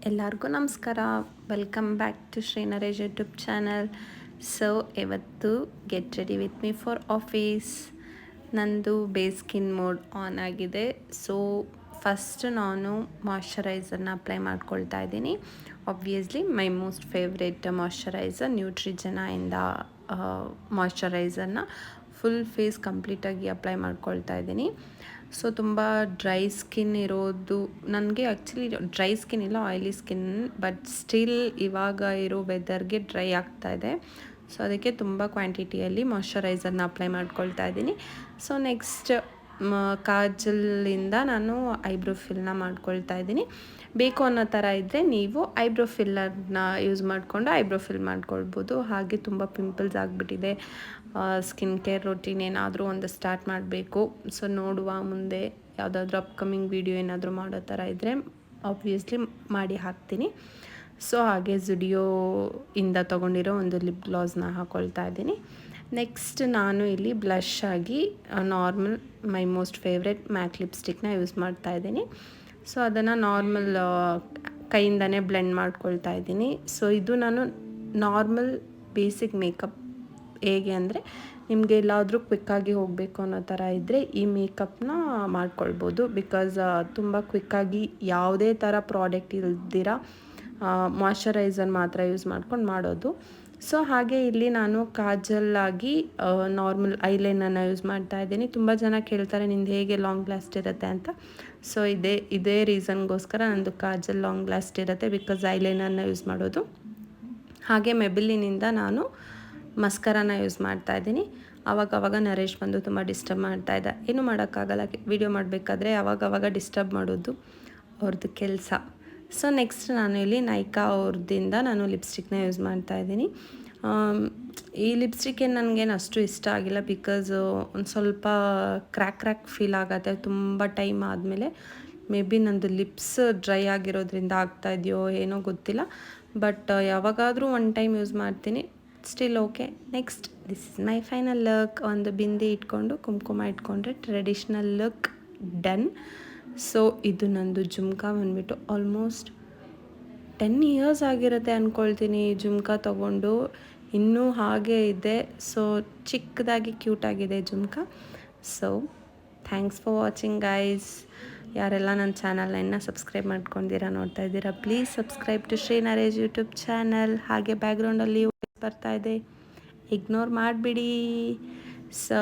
ಎಲ್ಲರಿಗೂ ನಮಸ್ಕಾರ. Welcome back to Shrinaresh YouTube channel. So ಇವತ್ತು get ready with me for office. ನಂದು ಬೇಸ್ ಸ್ಕಿನ್ ಮೋಡ್ ಆನ್ ಆಗಿದೆ. So first ನಾನು ಮಾಯ್ಶ್ಚರೈಸರ್ನ ಅಪ್ಲೈ ಮಾಡ್ಕೊಳ್ತಾ ಇದ್ದೀನಿ. Obviously my most favourite moisturiser ನ್ಯೂಟ್ರಿಜೆನಾಯಿಂದ ಮಾಯ್ಶ್ಚರೈಸರ್ನ ಫುಲ್ ಫೇಸ್ ಕಂಪ್ಲೀಟಾಗಿ ಅಪ್ಲೈ ಮಾಡ್ಕೊಳ್ತಾ ಇದ್ದೀನಿ. ಸೊ ತುಂಬ ಡ್ರೈ ಸ್ಕಿನ್ ಇರೋದು, ನನಗೆ ಆ್ಯಕ್ಚುಲಿ ಡ್ರೈ ಸ್ಕಿನ್ ಇಲ್ಲ, ಆಯಿಲಿ ಸ್ಕಿನ್, ಬಟ್ ಸ್ಟಿಲ್ ಇವಾಗ ಇರೋ ವೆದರ್ಗೆ ಡ್ರೈ ಆಗ್ತಾಯಿದೆ. ಸೊ ಅದಕ್ಕೆ ತುಂಬ ಕ್ವಾಂಟಿಟಿಯಲ್ಲಿ ಮಾಯ್ಶ್ಚರೈಸರ್ನ ಅಪ್ಲೈ ಮಾಡ್ಕೊಳ್ತಾ ಇದ್ದೀನಿ. ಸೊ ನೆಕ್ಸ್ಟ್ ಕಾಜಲಿಂದ ನಾನು ಐಬ್ರೋ ಫಿಲ್ನ ಮಾಡ್ಕೊಳ್ತಾ ಇದ್ದೀನಿ. ಬೇಕು ಅನ್ನೋ ಥರ ಇದ್ದರೆ ನೀವು ಐಬ್ರೋ ಫಿಲ್ಲರ್ನ ಯೂಸ್ ಮಾಡಿಕೊಂಡು ಐಬ್ರೋ ಫಿಲ್ ಮಾಡ್ಕೊಳ್ಬೋದು. ಹಾಗೆ ತುಂಬ ಪಿಂಪಲ್ಸ್ ಆಗಿಬಿಟ್ಟಿದೆ. ಸ್ಕಿನ್ ಕೇರ್ ರೊಟೀನ್ ಏನಾದರೂ ಒಂದು ಸ್ಟಾರ್ಟ್ ಮಾಡಬೇಕು. ಸೊ ನೋಡುವ ಮುಂದೆ ಯಾವುದಾದ್ರೂ ಅಪ್ಕಮಿಂಗ್ ವಿಡಿಯೋ ಏನಾದರೂ ಮಾಡೋ ಥರ ಇದ್ದರೆ ಆಬ್ವಿಯಸ್ಲಿ ಮಾಡಿ ಹಾಕ್ತೀನಿ. ಸೊ ಹಾಗೆ ಜುಡಿಯೋ ಇಂದ ತೊಗೊಂಡಿರೋ ಒಂದು ಲಿಪ್ ಗ್ಲಾಸ್ನ ಹಾಕ್ಕೊಳ್ತಾ ಇದ್ದೀನಿ. ನೆಕ್ಸ್ಟ್ ನಾನು ಇಲ್ಲಿ ಬ್ಲಷ್ ಆಗಿ normal my most favourite MAC ಲಿಪ್ಸ್ಟಿಕ್ನ ಯೂಸ್ ಮಾಡ್ತಾ ಇದ್ದೀನಿ. ಸೊ ಅದನ್ನು ನಾರ್ಮಲ್ ಕೈಯಿಂದನೇ ಬ್ಲೆಂಡ್ ಮಾಡ್ಕೊಳ್ತಾ ಇದ್ದೀನಿ. ಸೊ ಇದು ನಾನು ನಾರ್ಮಲ್ ಬೇಸಿಕ್ ಮೇಕಪ್ ಹೇಗೆ ಅಂದರೆ, ನಿಮಗೆ ಎಲ್ಲಾದರೂ ಕ್ವಿಕ್ಕಾಗಿ ಹೋಗಬೇಕು ಅನ್ನೋ ಥರ ಇದ್ದರೆ ಈ ಮೇಕಪ್ನ ಮಾಡ್ಕೊಳ್ಬೋದು. ಬಿಕಾಸ್ ತುಂಬ ಕ್ವಿಕ್ಕಾಗಿ ಯಾವುದೇ ಥರ ಪ್ರಾಡಕ್ಟ್ ಇಲ್ದಿರ ಮಾಯ್ಶ್ಚರೈಸರ್ ಮಾತ್ರ ಯೂಸ್ ಮಾಡ್ಕೊಂಡು ಮಾಡೋದು. ಸೊ ಹಾಗೆ ಇಲ್ಲಿ ನಾನು ಕಾಜಲ್ಲಾಗಿ ನಾರ್ಮಲ್ ಐಲೈನರ್ನ ಯೂಸ್ ಮಾಡ್ತಾ ಇದ್ದೀನಿ. ತುಂಬ ಜನ ಕೇಳ್ತಾರೆ ನಿಂದು ಹೇಗೆ ಲಾಂಗ್ ಲಾಸ್ಟ್ ಇರುತ್ತೆ ಅಂತ. ಸೊ ಇದೇ ರೀಸನ್ಗೋಸ್ಕರ ನಂದು ಕಾಜಲ್ ಲಾಂಗ್ ಲಾಸ್ಟ್ ಇರುತ್ತೆ, ಬಿಕಾಸ್ ಐಲೈನರ್ನ ಯೂಸ್ ಮಾಡೋದು. ಹಾಗೆ ಮೆಬಿಲಿನಿಂದ ನಾನು ಮಸ್ಕರಾನ ಯೂಸ್ ಮಾಡ್ತಾ ಇದ್ದೀನಿ. ಆವಾಗವಾಗ ನರೇಶ್ ಬಂದು ತುಂಬ ಡಿಸ್ಟರ್ಬ್ ಮಾಡ್ತಾಯಿದ್ದ. ಏನೂ ಮಾಡೋಕ್ಕಾಗಲ್ಲ, ವಿಡಿಯೋ ಮಾಡಬೇಕಾದ್ರೆ ಆವಾಗವಾಗ ಡಿಸ್ಟರ್ಬ್ ಮಾಡೋದು ಅವ್ರದ್ದು ಕೆಲಸ. ಸೊ ನೆಕ್ಸ್ಟ್ ನಾನು ಇಲ್ಲಿ ನೈಕಾ ಅವ್ರದ್ದಿಂದ ನಾನು ಲಿಪ್ಸ್ಟಿಕ್ನ ಯೂಸ್ ಮಾಡ್ತಾ ಇದ್ದೀನಿ. ಈ ಲಿಪ್ಸ್ಟಿಕ್ ಏನು ನನಗೇನು ಅಷ್ಟು ಇಷ್ಟ ಆಗಿಲ್ಲ, ಬಿಕಾಸ್ ಒಂದು ಸ್ವಲ್ಪ ಕ್ರ್ಯಾಕ್ ಫೀಲ್ ಆಗುತ್ತೆ ತುಂಬ ಟೈಮ್ ಆದಮೇಲೆ. ಮೇ ಬಿ ನಂದು ಲಿಪ್ಸ್ ಡ್ರೈ ಆಗಿರೋದ್ರಿಂದ ಆಗ್ತಾಯಿದೆಯೋ ಏನೋ ಗೊತ್ತಿಲ್ಲ, ಬಟ್ ಯಾವಾಗಾದರೂ ಒನ್ ಟೈಮ್ ಯೂಸ್ ಮಾಡ್ತೀನಿ. Still okay. Next this is my final look. ಒಂದು ಬಿಂದಿ ಇಟ್ಕೊಂಡು ಕುಂಕುಮ ಇಟ್ಕೊಂಡ್ರೆ ಟ್ರೆಡಿಷ್ನಲ್ ಲುಕ್ ಡನ್. ಸೊ ಇದು ನಂದು ಜುಮ್ಕಾ ಬಂದುಬಿಟ್ಟು ಆಲ್ಮೋಸ್ಟ್ 10 ಇಯರ್ಸ್ ಆಗಿರುತ್ತೆ ಅಂದ್ಕೊಳ್ತೀನಿ ಜುಮ್ಕಾ ತೊಗೊಂಡು. ಇನ್ನೂ ಹಾಗೆ ಇದೆ. ಸೊ ಚಿಕ್ಕದಾಗಿ ಕ್ಯೂಟಾಗಿದೆ jhumka. So thanks for watching guys. ಯಾರೆಲ್ಲ ನನ್ನ ಚಾನಲ್ನ ಇನ್ನೂ ಸಬ್ಸ್ಕ್ರೈಬ್ ಮಾಡ್ಕೊಂಡಿದ್ದೀರಾ ನೋಡ್ತಾ ಇದ್ದೀರಾ, please subscribe to Shrinaresh YouTube channel. ಹಾಗೆ ಬ್ಯಾಕ್ಗ್ರೌಂಡಲ್ಲಿ ಬರ್ತಾಯಿದೆ, ಇಗ್ನೋರ್ ಮಾಡಿಬಿಡಿ. ಸೊ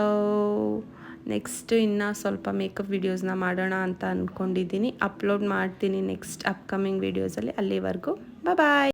ನೆಕ್ಸ್ಟು ಇನ್ನೂ ಸ್ವಲ್ಪ ಮೇಕಪ್ ವೀಡಿಯೋಸ್ನ ಮಾಡೋಣ ಅಂತ ಅಂದ್ಕೊಂಡಿದ್ದೀನಿ. ಅಪ್ಲೋಡ್ ಮಾಡ್ತೀನಿ ನೆಕ್ಸ್ಟ್ ಅಪ್ಕಮಿಂಗ್ ವೀಡಿಯೋಸಲ್ಲಿ. ಅಲ್ಲಿವರೆಗೂ ಬಾಯ್.